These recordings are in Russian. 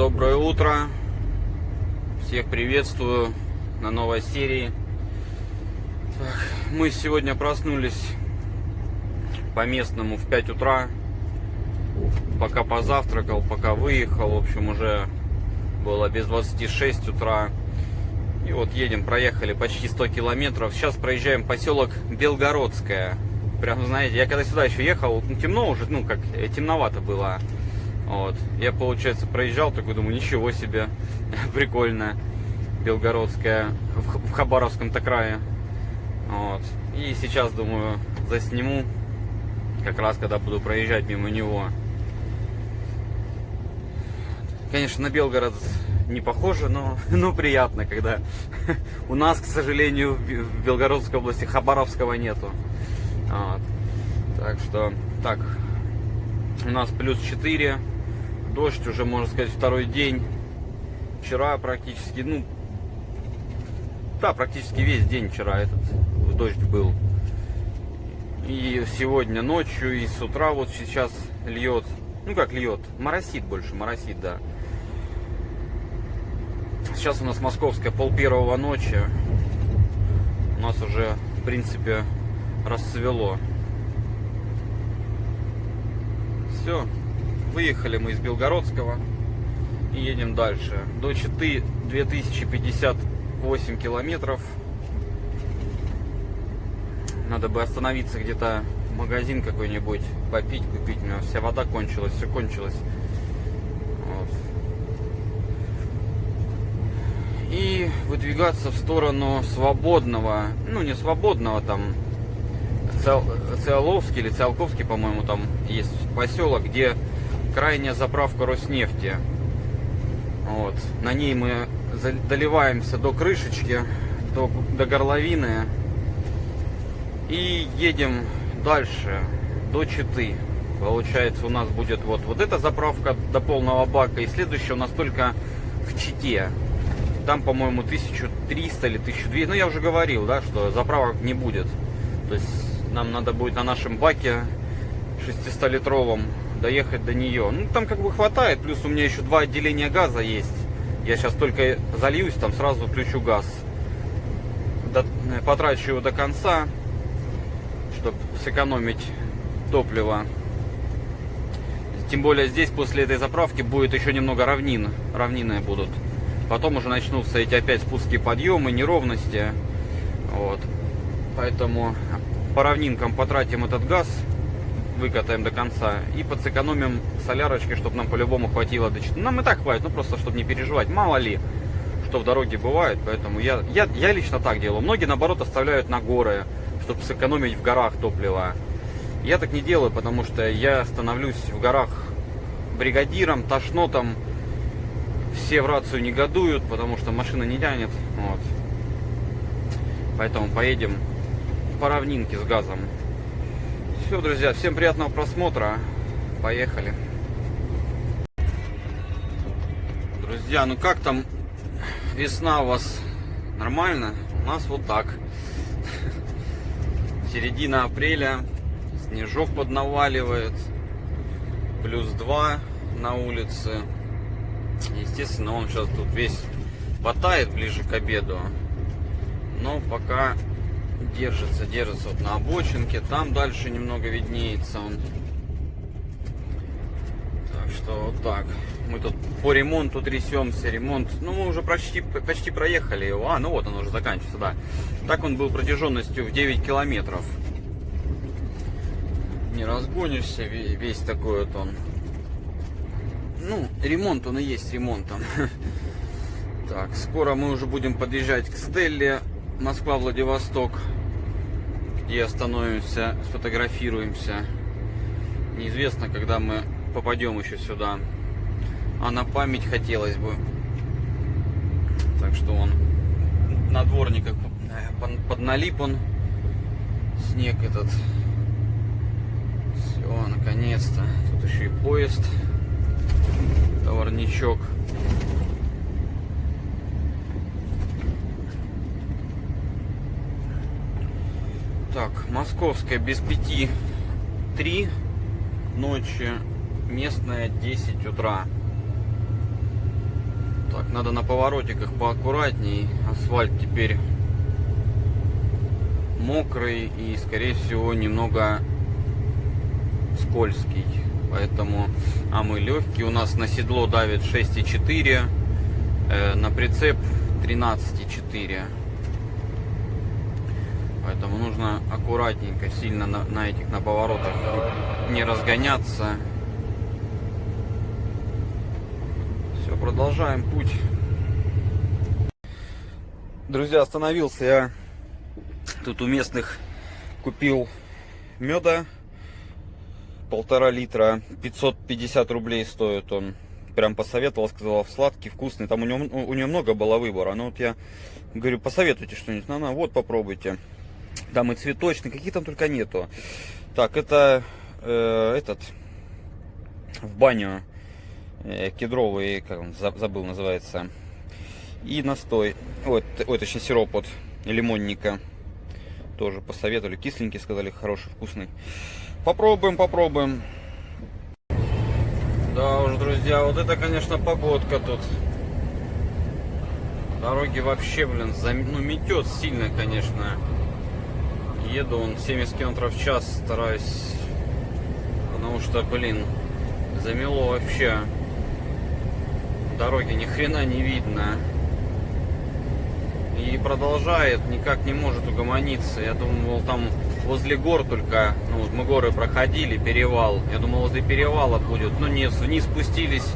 Доброе утро. Всех приветствую на новой серии. Так, мы сегодня проснулись по местному в 5 утра. Пока позавтракал, пока выехал. В общем, уже было без 26 утра. И вот едем, проехали почти 100 километров. Сейчас проезжаем поселок Белгородское. Прям, знаете, я когда сюда еще ехал, темно уже, как темновато было. Вот. Я, получается, проезжал, такой думаю, ничего себе, прикольно. Белгородская в Хабаровском-то крае. Вот. И сейчас, думаю, засниму, как раз когда буду проезжать мимо него. Конечно, на Белгород не похоже, но приятно, когда у нас, к сожалению, в Белгородской области Хабаровского нету. Вот. Так что, так, у нас плюс 4, дождь уже, можно сказать, второй день. Вчера практически, практически весь день вчера этот дождь был. И сегодня ночью, и с утра вот сейчас льет. Как льет, моросит больше, моросит, да. Сейчас у нас московская 12:30 ночи. У нас уже, в принципе, расцвело. Все, выехали мы из Белгородского и едем дальше. До Читы 2058 километров. Надо бы остановиться где-то в магазин какой-нибудь, попить, купить. У меня вся вода кончилась, все кончилось. Вот. И выдвигаться в сторону свободного, не свободного, там Циолковский или Циолковский, по-моему, там есть поселок, где крайняя заправка Роснефти. Вот. На ней мы доливаемся до крышечки, до горловины и едем дальше до Читы. Получается, у нас будет вот эта заправка до полного бака, и следующая у нас только в Чите. Там, по-моему, 1300 или 1200. Я уже говорил, да, что заправок не будет. То есть нам надо будет на нашем баке 600-литровом доехать до нее. Там как бы хватает. Плюс у меня еще 2 отделения газа есть. Я сейчас только зальюсь, там сразу включу газ. Потрачу его до конца, чтобы сэкономить топливо. Тем более здесь после этой заправки будет еще немного равнин. Равнины будут. Потом уже начнутся эти опять спуски, подъемы, неровности. Вот. Поэтому по равнинкам потратим этот газ, выкатаем до конца и подсэкономим солярочки, чтобы нам по-любому хватило до Читы. Нам и так хватит, просто чтобы не переживать. Мало ли, что в дороге бывает. Поэтому я лично так делаю. Многие, наоборот, оставляют на горы, чтобы сэкономить в горах топливо. Я так не делаю, потому что я становлюсь в горах бригадиром, тошнотом. Все в рацию негодуют, потому что машина не тянет. Вот. Поэтому поедем по равнинке с газом. Все, друзья, всем приятного просмотра. Поехали. Друзья, как там весна у вас? Нормально? У нас вот так. Середина апреля. Снежок поднаваливает. Плюс 2 на улице. Естественно, он сейчас тут весь потает ближе к обеду. Но пока держится вот на обочинке. Там дальше немного виднеется он. Так что вот так. Мы тут по ремонту трясемся. Ремонт, мы уже почти проехали его. Вот он уже заканчивается, да. Так он был протяженностью в 9 километров. Не разгонишься, весь такой вот он. Ремонт он и есть ремонтом. Так, скоро мы уже будем подъезжать к Стелле, Москва-Владивосток, где остановимся, сфотографируемся. Неизвестно, когда мы попадем еще сюда. А на память хотелось бы. Так что он на дворниках подналип он. Снег этот. Все, наконец-то. Тут еще и поезд. Товарничок. Так, московская без 5:03 ночи, местная 10 утра. надо на поворотиках поаккуратней. Асфальт теперь мокрый и, скорее всего, немного скользкий. Поэтому, мы легкие. У нас на седло давит 6,4, на прицеп 13,4. Поэтому нужно аккуратненько, сильно на этих на поворотах не разгоняться. Все, продолжаем путь. Друзья, остановился я тут у местных, купил меда 1,5 литра, 550 рублей стоит он. Прям посоветовал, сказал, сладкий, вкусный. Там у него много было выбора. Но вот я говорю, посоветуйте что-нибудь. На, вот попробуйте. Там и цветочный, какие там только нету. Так, это в баню кедровый, как он, забыл, называется. И настой. Ой, точнее сироп от лимонника. Тоже посоветовали. Кисленький, сказали, хороший, вкусный. Попробуем. Да уж, друзья, вот это, конечно, погодка тут. Дороги вообще, блин, метет сильно, конечно. Еду он 70 км в час, стараюсь. Потому что, блин, замело вообще. Дороги ни хрена не видно. И продолжает, никак не может угомониться. Я думал, там возле гор только, ну, мы горы проходили, перевал. Я думал, возле перевала будет. Но нет, вниз спустились.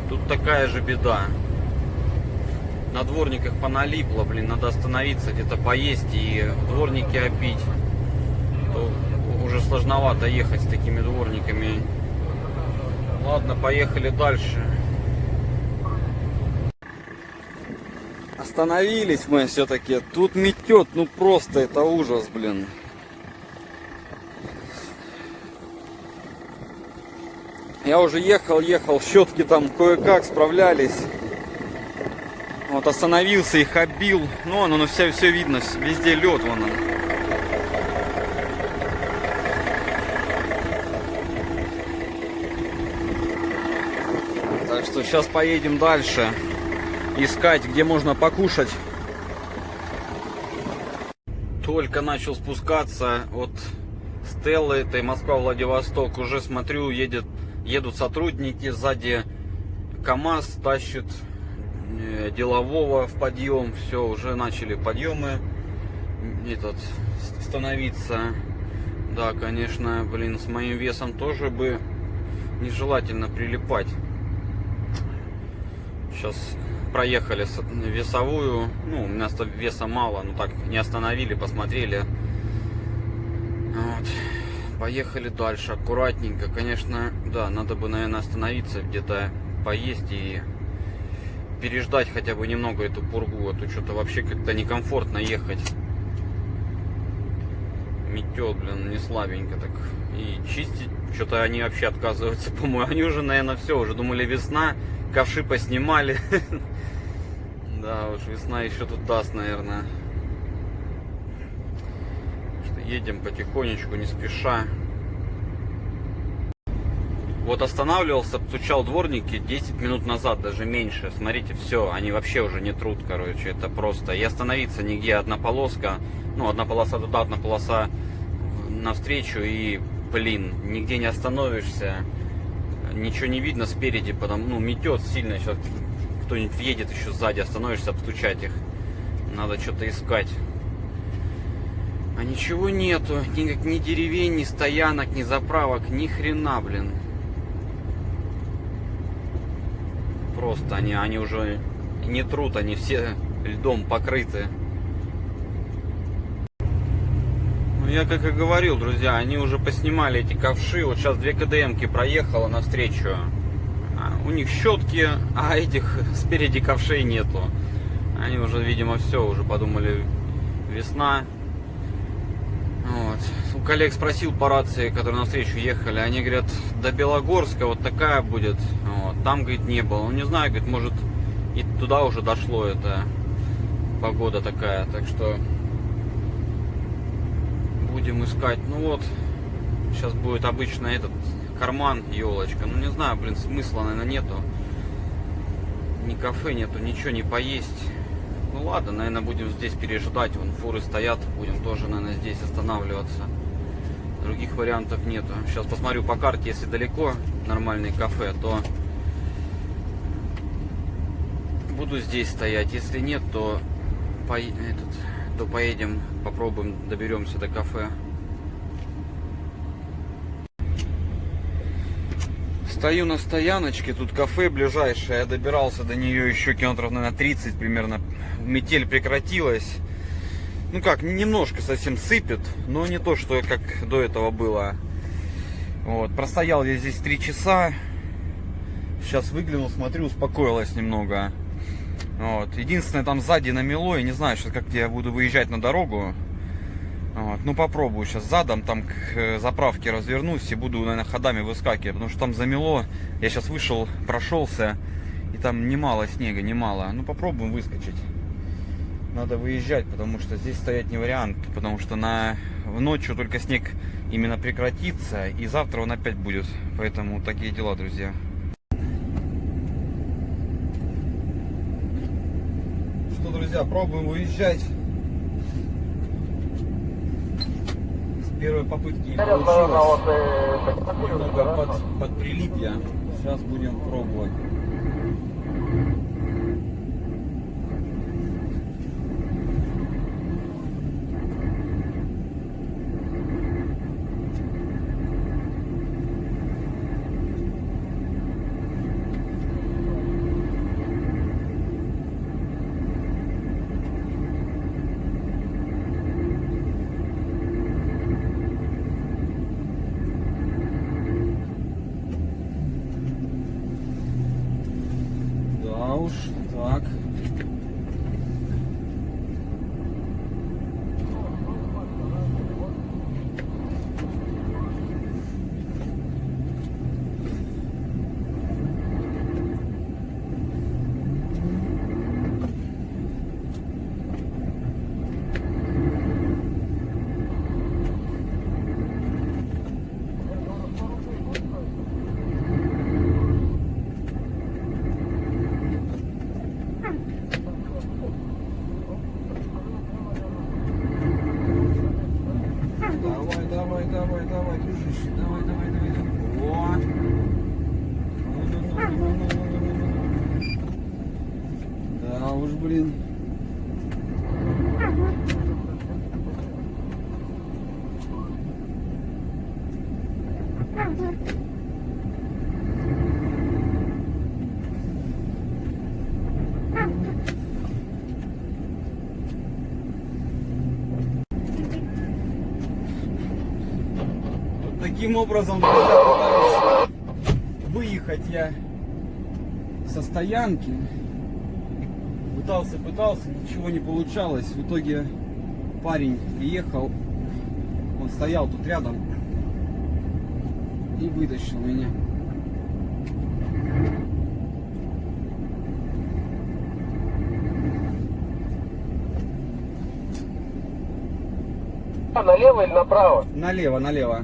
Тут такая же беда. На дворниках поналипло, блин, надо остановиться, где-то поесть и дворники обить. То уже сложновато ехать с такими дворниками. Ладно, поехали дальше. Остановились мы все-таки. Тут метет, ну просто это ужас, блин. Я уже ехал, щетки там кое-как справлялись. Вот остановился, их оббил. Ну, оно все видно, везде лед, вон он. Так что сейчас поедем дальше. Искать, где можно покушать. Только начал спускаться от Стеллы, этой Москва-Владивосток. Уже смотрю, едут сотрудники. Сзади КамАЗ тащит делового в подъем. Все, уже начали подъемы становиться. Да, конечно, блин, с моим весом тоже бы нежелательно прилипать. Сейчас проехали весовую. Ну, у меня веса мало, но так не остановили, посмотрели. Вот. Поехали дальше, аккуратненько. Конечно, да, надо бы, наверное, остановиться, где-то поесть и переждать хотя бы немного эту пургу. А то что-то вообще как-то некомфортно ехать. Метет, блин, не слабенько так. И чистить, что-то они вообще отказываются, по-моему. Они уже, наверное, все, уже думали весна, ковши поснимали. Да, уж весна еще тут даст, наверное. Едем потихонечку, не спеша. Вот останавливался, стучал дворники 10 минут назад, даже меньше. Смотрите, все, они вообще уже не трут, короче, это просто. И остановиться нигде, одна полоска. Ну, одна полоса туда, одна полоса навстречу. И, блин, нигде не остановишься. Ничего не видно спереди, потому, ну, метет сильно. Сейчас кто-нибудь въедет еще сзади, остановишься, обстучать их. Надо что-то искать. А ничего нету. Ни деревень, ни стоянок, ни заправок, ни хрена, блин. Просто они уже не трут, они все льдом покрыты. Ну, я как и говорил, друзья, они уже поснимали эти ковши. Вот сейчас 2 КДМки проехала навстречу. У них щетки, а этих спереди ковшей нету. Они уже, видимо, все, уже подумали, весна. Вот. У коллег спросил по рации, которые навстречу ехали. Они говорят, до Белогорска вот такая будет. Вот. Там, говорит, не было. Ну, не знаю, говорит, может, и туда уже дошло это. Погода такая. Так что будем искать. Ну вот, сейчас будет обычно этот карман, елочка. Ну не знаю, блин, смысла, наверное, нету. Ни кафе нету, ничего не поесть. Ну ладно, наверное, будем здесь пережидать. Вон фуры стоят, будем тоже, наверное, здесь останавливаться. Других вариантов нету. Сейчас посмотрю по карте, если далеко нормальное кафе, то буду здесь стоять. Если нет, то поедем, попробуем, доберемся до кафе. Стою на стояночке, тут кафе ближайшее. Я добирался до нее еще километров, наверное, 30 примерно. Метель прекратилась. Ну как, немножко совсем сыпет, но не то, что как до этого было. Вот, простоял я здесь 3 часа. Сейчас выглянул, смотрю, успокоилось немного. Вот. Единственное, там сзади намело, я не знаю, сейчас как я буду выезжать на дорогу. Вот. Ну попробую сейчас задом, там к заправке развернусь и буду, наверное, ходами выскакивать, потому что там замело. Я сейчас вышел, прошелся, и там немало снега, немало. Ну попробуем выскочить. Надо выезжать, потому что здесь стоять не вариант, потому что ночью только снег именно прекратится, и завтра он опять будет. Поэтому такие дела, друзья. Что, друзья, пробуем выезжать. С первой попытки не получилось. Немного подприлип я. Сейчас будем пробовать. Уж так. Давай, дружище, давай. Вот. Да уж, блин. Таким образом, друзья, пытаюсь выехать я со стоянки. Пытался, ничего не получалось. В итоге парень приехал, он стоял тут рядом и вытащил меня. Налево или направо? Налево.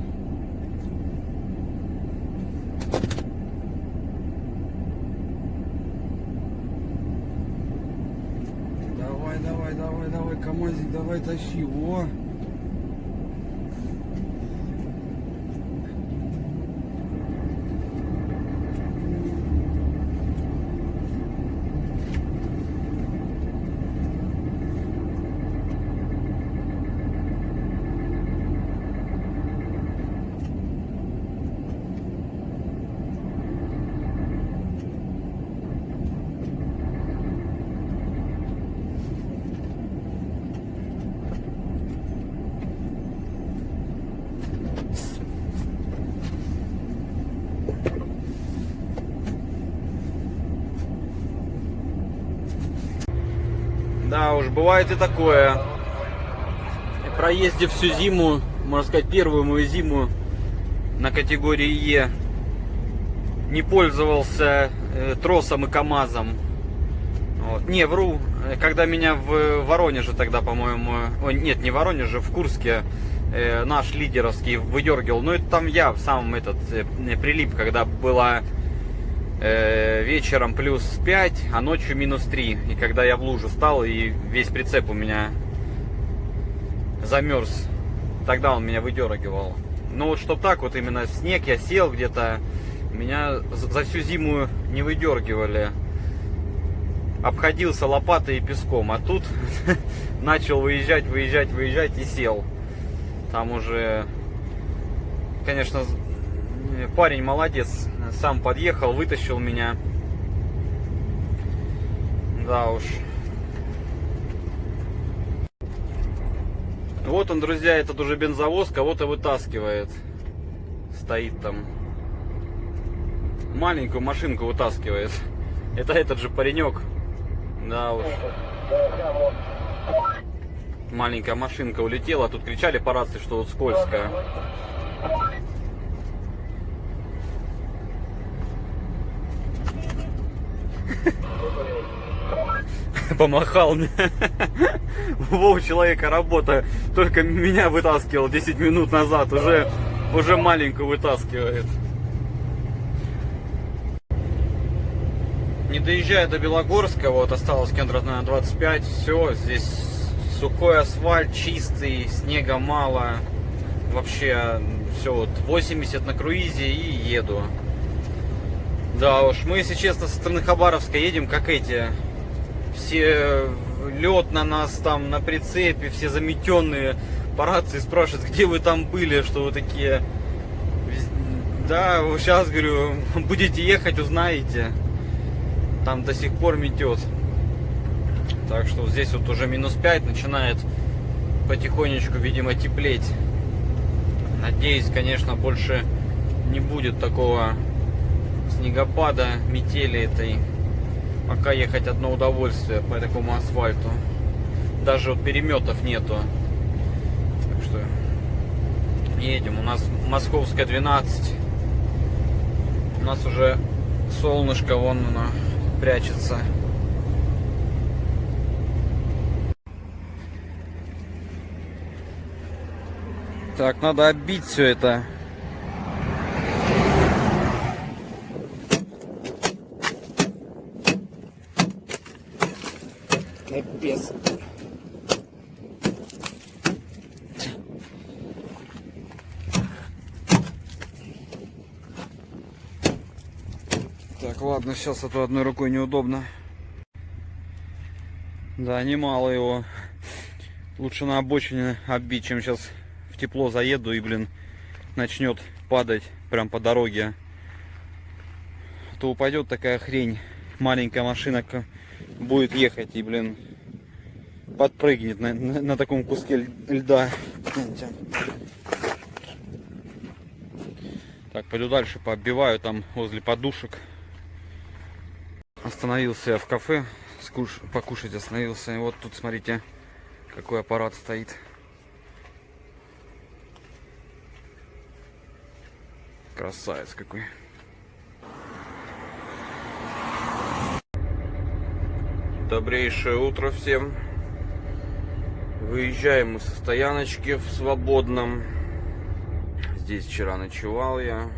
Давай, КамАЗик, давай тащи, во. Да уж, бывает и такое. Проездив всю зиму, можно сказать, первую мою зиму на категории Е, не пользовался тросом и КамАЗом. Вот. Не, вру, когда меня в Воронеже тогда, по-моему, нет, не в Воронеже, в Курске наш лидеровский выдергивал. Но это там я в самом прилип, когда была вечером плюс 5, а ночью минус 3. И когда я в лужу стал, и весь прицеп у меня замерз, тогда он меня выдергивал. Ну вот чтоб так вот именно снег, я сел где-то, меня за всю зиму не выдергивали. Обходился лопатой и песком, а тут начал выезжать и сел. Там уже, конечно, парень молодец, сам подъехал, вытащил меня. Да уж. Вот он, друзья, этот уже бензовоз кого-то вытаскивает. Стоит там. Маленькую машинку вытаскивает. Это этот же паренек. Да уж. Маленькая машинка улетела. Тут кричали по рации, что тут скользко. Помахал мне. У человека работа. Только меня вытаскивал 10 минут назад. Уже маленькую вытаскивает. Не доезжая до Белогорска, вот осталось километров, наверное, 25. Все, здесь сухой асфальт, чистый, снега мало. Вообще, все, вот 80 на круизе и еду. Да уж, мы, если честно, со стороны Хабаровска едем, как эти. Все лед на нас там на прицепе, все заметенные. По рации спрашивают, где вы там были, что вы такие. Да, сейчас, говорю, будете ехать, узнаете. Там до сих пор метет. Так что здесь вот уже минус 5, начинает потихонечку, видимо, теплеть. Надеюсь, конечно, больше не будет такого снегопада, метели этой. Пока ехать одно удовольствие по такому асфальту. Даже вот переметов нету. Так что едем. У нас Московская 12. У нас уже солнышко вон оно прячется. Так, надо оббить все это. Капец. Так, ладно, сейчас это одной рукой неудобно. Да, немало его. Лучше на обочине оббить, чем сейчас в тепло заеду и, блин, начнет падать прям по дороге. То упадет такая хрень. Маленькая машина будет ехать и, блин, подпрыгнет на таком куске льда. Так, пойду дальше, пооббиваю там возле подушек. Остановился я в кафе, покушать остановился. И вот тут, смотрите, какой аппарат стоит. Красавец какой. Добрейшее утро всем. Выезжаем мы со стояночки в Свободном. Здесь вчера ночевал я.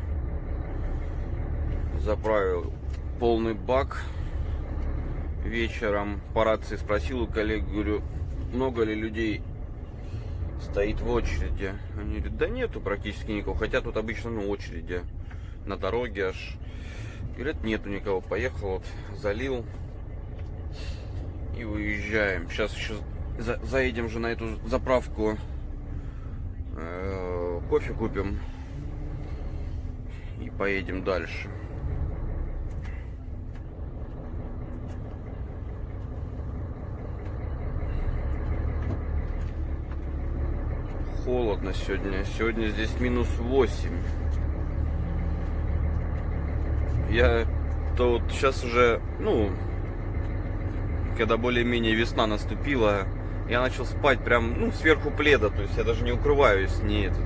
Заправил полный бак. Вечером по рации спросил у коллег, говорю, много ли людей стоит в очереди. Они говорят, да нету практически никого. Хотя тут обычно, ну, очереди на дороге аж. Говорят, нету никого. Поехал, вот, залил. И выезжаем. Сейчас еще заедем же на эту заправку. Кофе купим. И поедем дальше. Холодно сегодня. Сегодня здесь минус 8. То вот сейчас уже, ну, когда более-менее весна наступила, я начал спать прям, ну, сверху пледа, то есть я даже не укрываюсь, не этот.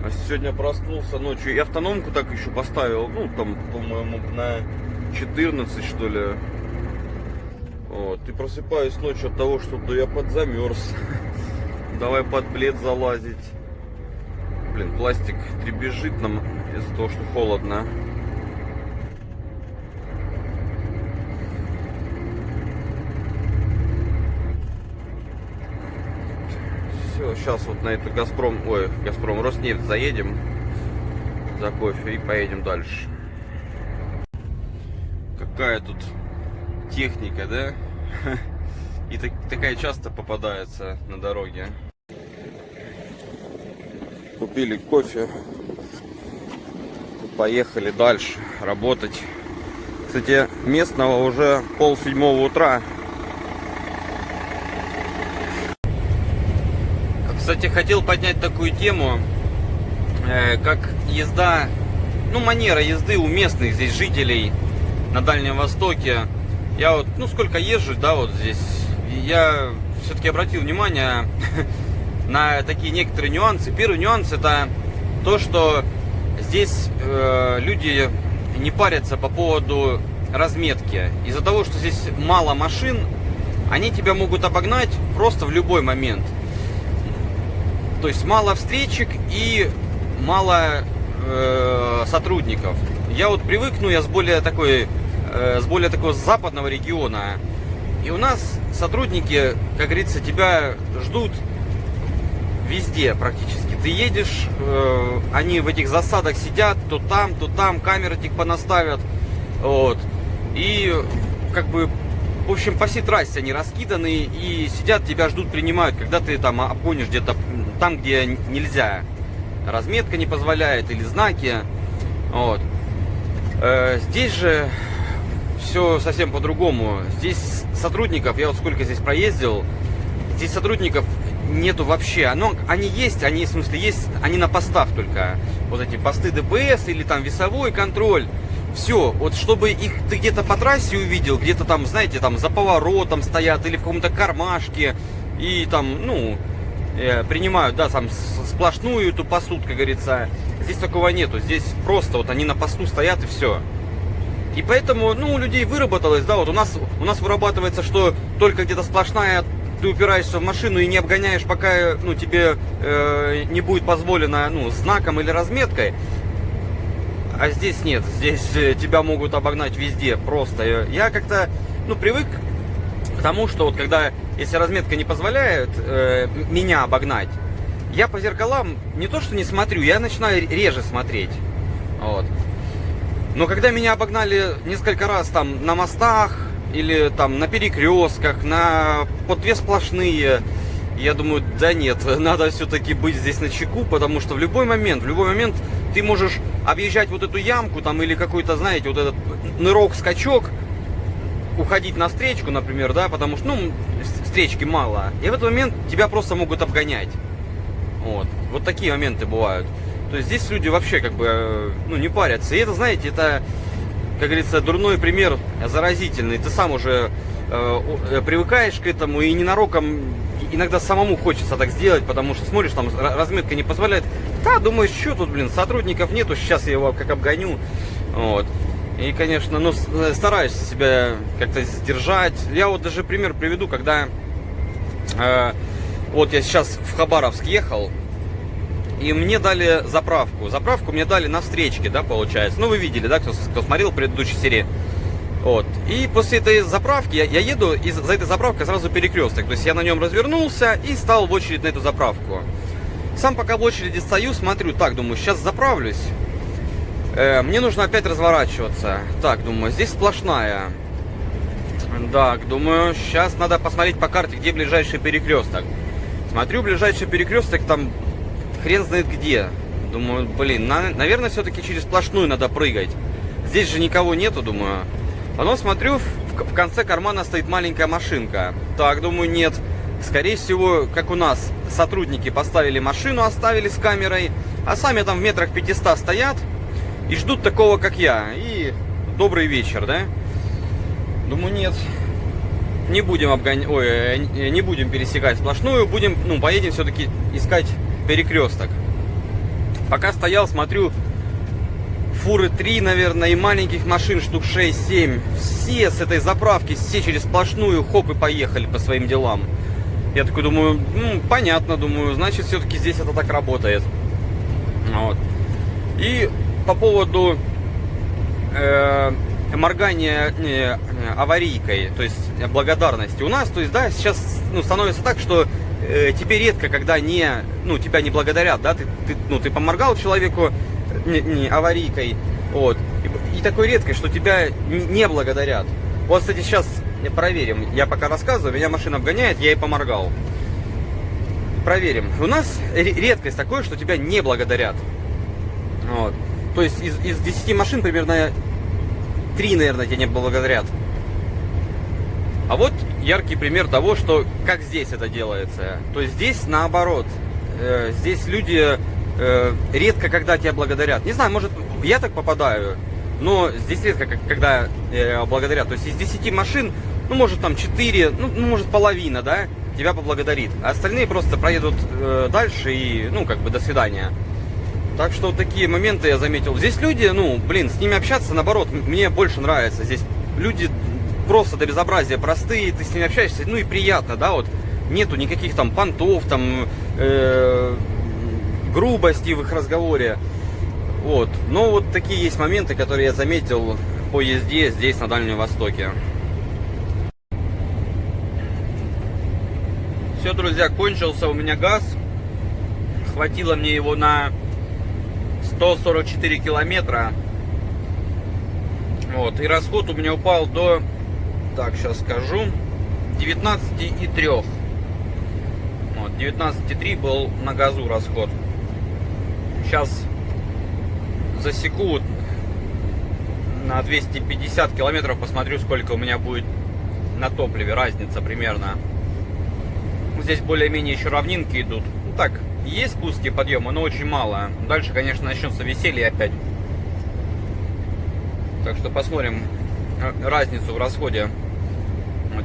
А сегодня проснулся ночью и автономку так еще поставил, ну, там, по-моему, на 14, что ли. Вот, и просыпаюсь ночью от того, что я подзамерз. Давай под плед залазить. Блин, пластик дребезжит нам из-за того, что холодно. Все, сейчас вот на эту Газпром, Роснефть заедем за кофе и поедем дальше. Какая тут техника, да? И такая часто попадается на дороге. Купили кофе. Поехали дальше работать. Кстати, местного уже 6:30 утра. Кстати, хотел поднять такую тему, как езда, манера езды у местных здесь жителей на Дальнем Востоке. Я вот, сколько езжу, да, вот здесь, я все-таки обратил внимание на такие некоторые нюансы. Первый нюанс — это то, что здесь люди не парятся по поводу разметки. Из-за того, что здесь мало машин, они тебя могут обогнать просто в любой момент. То есть мало встречек и мало сотрудников. Я вот привык, я с более такого западного региона. И у нас сотрудники, как говорится, тебя ждут везде практически. Ты едешь, они в этих засадах сидят, то там, камеры типа понаставят. Вот. И как бы, в общем, по всей трассе они раскиданы и сидят, тебя ждут, принимают, когда ты там обгонишь где-то там, где нельзя. Разметка не позволяет или знаки. Вот. Здесь же все совсем по-другому. Здесь сотрудников, я вот сколько здесь проездил, здесь сотрудников нету вообще. Они есть, они на постах только. Вот эти посты ДПС или там весовой контроль. Все, вот чтобы их ты где-то по трассе увидел, где-то там, знаете, там за поворотом стоят или в каком-то кармашке и там, принимают, да, там сплошную эту пасут, как говорится. Здесь такого нету. Здесь просто вот они на посту стоят и все. И поэтому, у людей выработалось, да, вот у нас вырабатывается, что только где-то сплошная, ты упираешься в машину и не обгоняешь, пока, тебе не будет позволено, знаком или разметкой. А здесь нет, здесь тебя могут обогнать везде просто. Я как-то, привык к тому, что вот если разметка не позволяет меня обогнать, я по зеркалам не то что не смотрю, я начинаю реже смотреть. Вот. Но когда меня обогнали несколько раз там на мостах или там на перекрестках, под две сплошные, я думаю, да нет, надо все-таки быть здесь начеку, потому что в любой момент ты можешь объезжать вот эту ямку там или какой-то, знаете, вот этот нырок-скачок, уходить на встречку, например, да, потому что, встречки мало, и в этот момент тебя просто могут обгонять. Вот такие моменты бывают. То есть здесь люди вообще как бы, не парятся. И это, знаете, это, как говорится, дурной пример, заразительный. Ты сам уже привыкаешь к этому и ненароком иногда самому хочется так сделать, потому что смотришь, там разметка не позволяет. Да, думаешь, что тут, сотрудников нету, сейчас я его как обгоню. Вот. И, конечно, стараешься себя как-то сдержать. Я вот даже пример приведу, когда вот я сейчас в Хабаровск ехал, и мне дали заправку. Заправку мне дали на встречке, да, получается. Вы видели, да, кто смотрел предыдущей серии. Вот. И после этой заправки я еду, и за этой заправкой сразу перекресток. То есть я на нем развернулся и стал в очередь на эту заправку. Сам пока в очереди стою, смотрю, думаю, сейчас заправлюсь. Мне нужно опять разворачиваться. Думаю, здесь сплошная. Так, думаю, сейчас надо посмотреть по карте, где ближайший перекресток. Смотрю, ближайший перекресток там хрен знает где. Думаю, наверное, все-таки через сплошную надо прыгать. Здесь же никого нету, думаю. Потом смотрю, в конце кармана стоит маленькая машинка. Так, думаю, нет. Скорее всего, как у нас, сотрудники поставили машину, оставили с камерой, а сами там в метрах 500 стоят и ждут такого, как я. И добрый вечер, да? Думаю, нет. Не будем не будем пересекать сплошную, поедем все-таки искать перекресток. Пока стоял, смотрю, фуры 3, наверное, и маленьких машин штук 6-7. Все с этой заправки, все через сплошную, хоп, и поехали по своим делам. Я такой думаю, понятно, значит, все-таки здесь это так работает. Вот. И по поводу моргания аварийкой, то есть благодарности у нас, то есть, да, сейчас становится так, что тебе редко, когда тебя не благодарят, да, ты поморгал человеку не аварийкой, вот, и такой редкость, что тебя не благодарят. Вот, кстати, сейчас проверим, я пока рассказываю, меня машина обгоняет, я ей поморгал. Проверим. У нас редкость такое, что тебя не благодарят. Вот. То есть из 10 машин примерно 3, наверное, тебя не благодарят. А вот яркий пример того, что как здесь это делается. То есть здесь наоборот. Здесь люди редко когда тебя благодарят. Не знаю, может я так попадаю, но здесь редко когда благодарят. То есть из 10 машин, ну может там 4, ну может половина, да, тебя поблагодарит. А остальные просто проедут дальше и, до свидания. Так что вот такие моменты я заметил. Здесь люди, с ними общаться, наоборот, мне больше нравится. Здесь люди просто до безобразия простые, ты с ними общаешься, и приятно, да, вот. Нету никаких там понтов, там, грубости в их разговоре. Вот. Но вот такие есть моменты, которые я заметил по езде здесь, на Дальнем Востоке. Все, друзья, кончился у меня газ. Хватило мне его на 144 километра. Вот. И расход у меня упал до, так, сейчас скажу, 19,3. Вот, 19,3 был на газу расход. Сейчас засеку на 250 километров, посмотрю, сколько у меня будет на топливе, разница примерно. Здесь более-менее еще равнинки идут. Так, есть спуски, подъемы, но очень мало. Дальше, конечно, начнется веселье опять. Так что посмотрим разницу в расходе.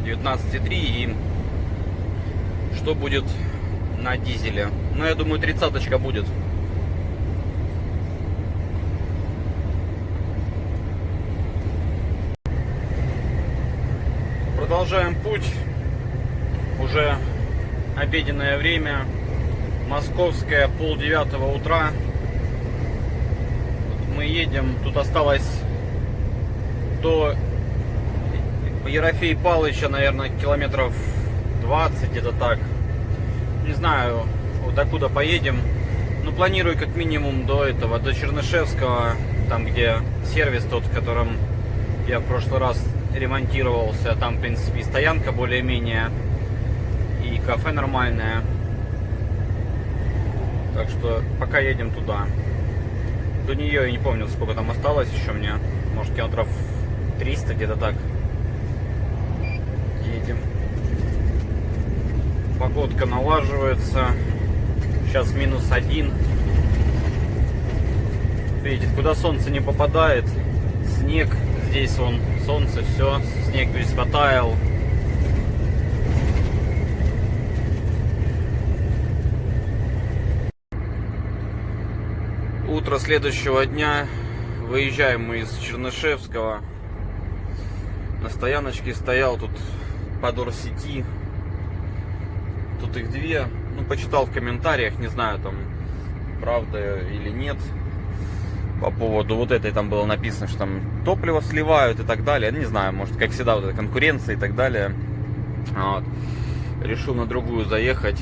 19,3 и что будет на дизеле. Ну, я думаю, 30-очка будет. Продолжаем путь. Уже обеденное время. Московское, 8:30 утра. Мы едем. Тут осталось до Ерофея Павловича, наверное, километров 20, где-то так. Не знаю, докуда поедем. Но планирую как минимум до Чернышевского, там где сервис тот, в котором я в прошлый раз ремонтировался. Там, в принципе, стоянка более-менее и кафе нормальное. Так что пока едем туда. До нее я не помню, сколько там осталось еще мне. Может, километров 300, где-то так. Едем. Погодка налаживается. Сейчас -1. Видите, куда солнце не попадает, снег. Здесь вон солнце, все, снег весь потаял. Утро следующего дня. Выезжаем мы из Чернышевского. На стояночке стоял тут подор сети. Тут их две. Почитал в комментариях, не знаю, там правда или нет. По поводу вот этой там было написано, что там топливо сливают и так далее. Не знаю, может, как всегда, вот эта конкуренция и так далее. Вот. Решил на другую заехать.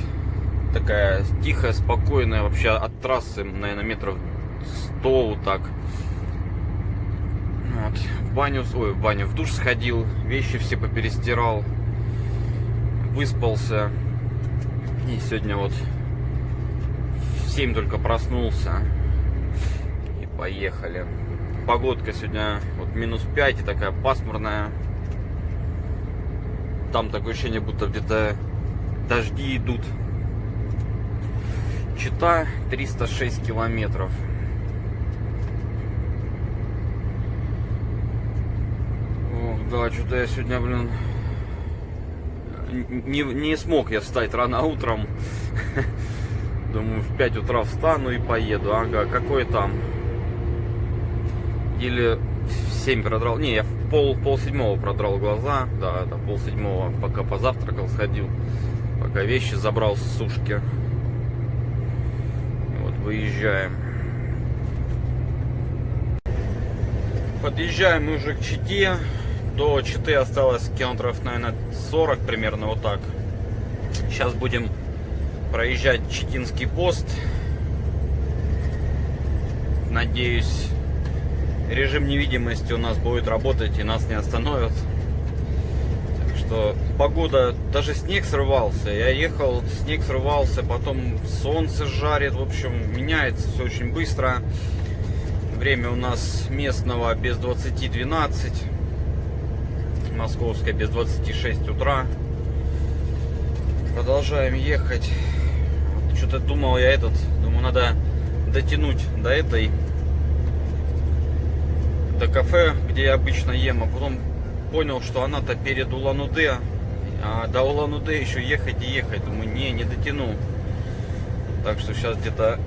Такая тихая, спокойная, вообще от трассы, наверное, метров 100 вот так. Вот. В душ сходил, вещи все поперестирал, выспался. И сегодня вот в 7 только проснулся. И поехали. Погодка сегодня вот -5 и такая пасмурная. Там такое ощущение, будто где-то дожди идут. Чита 306 километров. Ох, да, что-то я сегодня, не смог я встать рано утром. Думаю, в 5 утра встану и поеду. Ага, какой там? Или в 7 продрал. Не, я в пол-седьмого продрал глаза. Да, это пол-седьмого, пока позавтракал, сходил. Пока вещи забрал с сушки. Вот, выезжаем. Подъезжаем мы уже к Чите. До Читы осталось километров, наверное, 40 примерно, вот так. Сейчас будем проезжать Читинский пост. Надеюсь, режим невидимости у нас будет работать и нас не остановят. Так что погода, даже снег срывался. Я ехал, снег срывался, потом солнце жарит. В общем, меняется все очень быстро. Время у нас местного без 20:12. Московское без 26 утра. Продолжаем ехать. Что-то думал я думаю, надо дотянуть до кафе, где я обычно ем, а потом понял, что она-то перед Улан-Удэ, а до Улан-Удэ еще ехать и ехать. Думаю, не дотяну. Так что сейчас где-то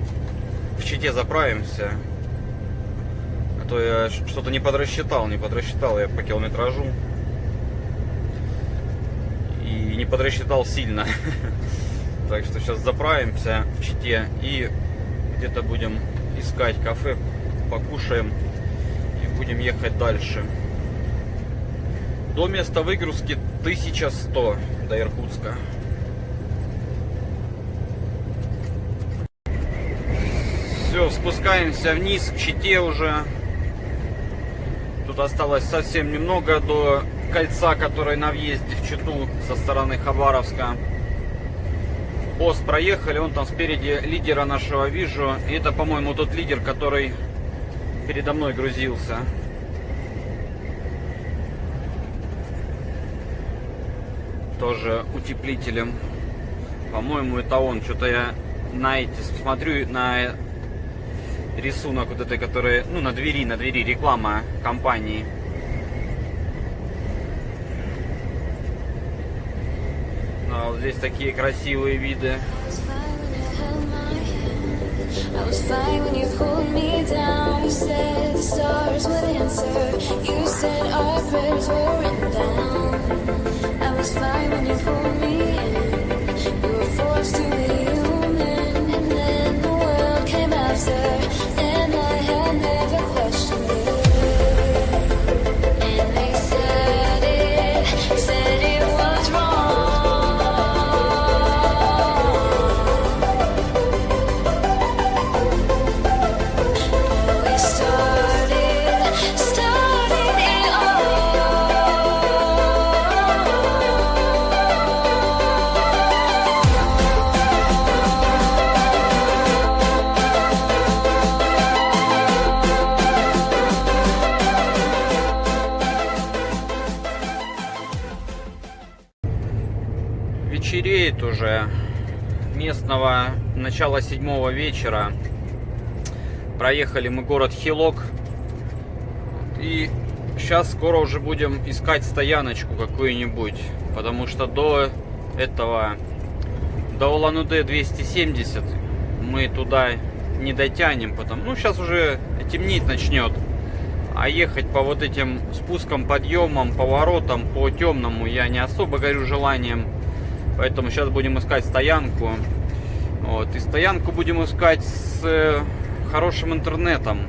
в Чите заправимся. А то я что-то не подрасчитал я по километражу. И не подрасчитал сильно. Так что сейчас заправимся в Чите и где-то будем искать кафе, покушаем и будем ехать дальше. До места выгрузки 1100 до Иркутска. Все, спускаемся вниз к Чите уже. Тут осталось совсем немного до кольца, которое на въезде в Читу со стороны Хабаровска. Пост проехали, он там спереди лидера нашего вижу. И это, по-моему, тот лидер, который передо мной грузился. Тоже утеплителем. По-моему, это он. Что-то я смотрю на рисунок вот этой, который, ну, на двери реклама компании. А вот здесь такие красивые виды. I was fine when you pulled me down. You said the stars would answer. You said our prayers were written down. I was fine when you pulled me in. You were forced to be human, and then the world came after, and I had never questioned it. And they said it was wrong. Вечереет уже, местного начала 7 вечера. Проехали мы город Хилок. И сейчас скоро уже будем искать стояночку какую-нибудь. Потому что до Улан-Удэ 270 мы туда не дотянем. Ну, сейчас уже темнеть начнет. А ехать по вот этим спускам, подъемам, поворотам, по темному я не особо горю желанием. Поэтому сейчас будем искать стоянку. Вот. И стоянку будем искать с хорошим интернетом.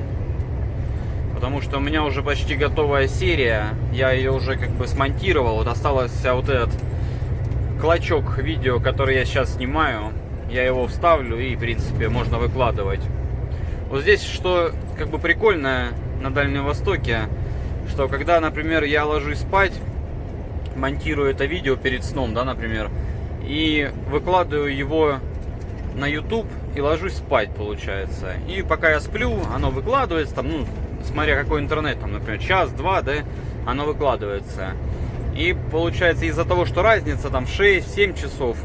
Потому что у меня уже почти готовая серия. Я ее уже как бы смонтировал. Вот остался вот этот клочок видео, который я сейчас снимаю. Я его вставлю и, в принципе, можно выкладывать. Вот здесь что как бы прикольно на Дальнем Востоке, что когда, например, я ложусь спать, монтирую это видео перед сном, да, например, и выкладываю его на YouTube и ложусь спать, получается. И пока я сплю, оно выкладывается, там, ну, смотря какой интернет, там, например, час-два, да, оно выкладывается. И получается, из-за того, что разница там 6-7 часов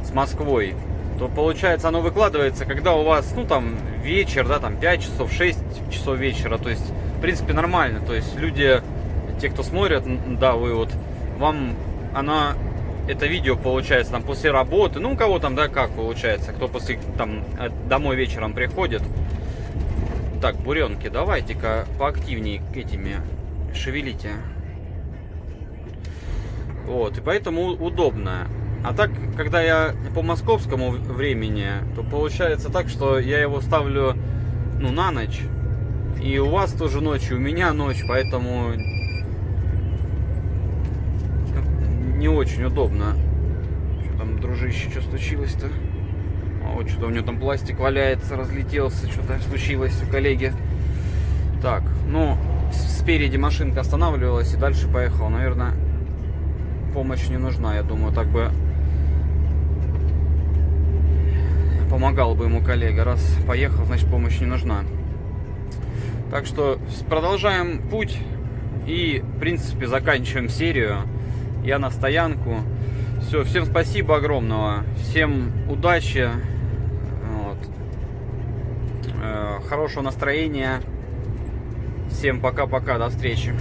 с Москвой, то получается, оно выкладывается, когда у вас, ну, там, вечер, да, там, 5 часов, 6 часов вечера, то есть, в принципе, нормально. То есть, люди, те, кто смотрят, да, вы вот, вам оно, это видео получается там после работы, ну, у кого там, да, как получается, кто после, там, домой вечером приходит. Так, буренки, давайте-ка поактивнее этими шевелите. Вот, и поэтому удобно. А так, когда я по московскому времени, то получается так, что я его ставлю, ну, на ночь. И у вас тоже ночь, и у меня ночь, поэтому не очень удобно. Что там, дружище, что случилось-то? Вот что-то у него там пластик валяется, разлетелся, что-то случилось у коллеги. Так, ну, спереди машинка останавливалась и дальше поехала. Наверное, помощь не нужна, я думаю, так бы помогал бы ему коллега. Раз поехал, значит, помощь не нужна. Так что продолжаем путь и, в принципе, заканчиваем серию. Я на стоянку. Все, всем спасибо огромного, всем удачи, вот. Хорошего настроения. Всем пока-пока, до встречи.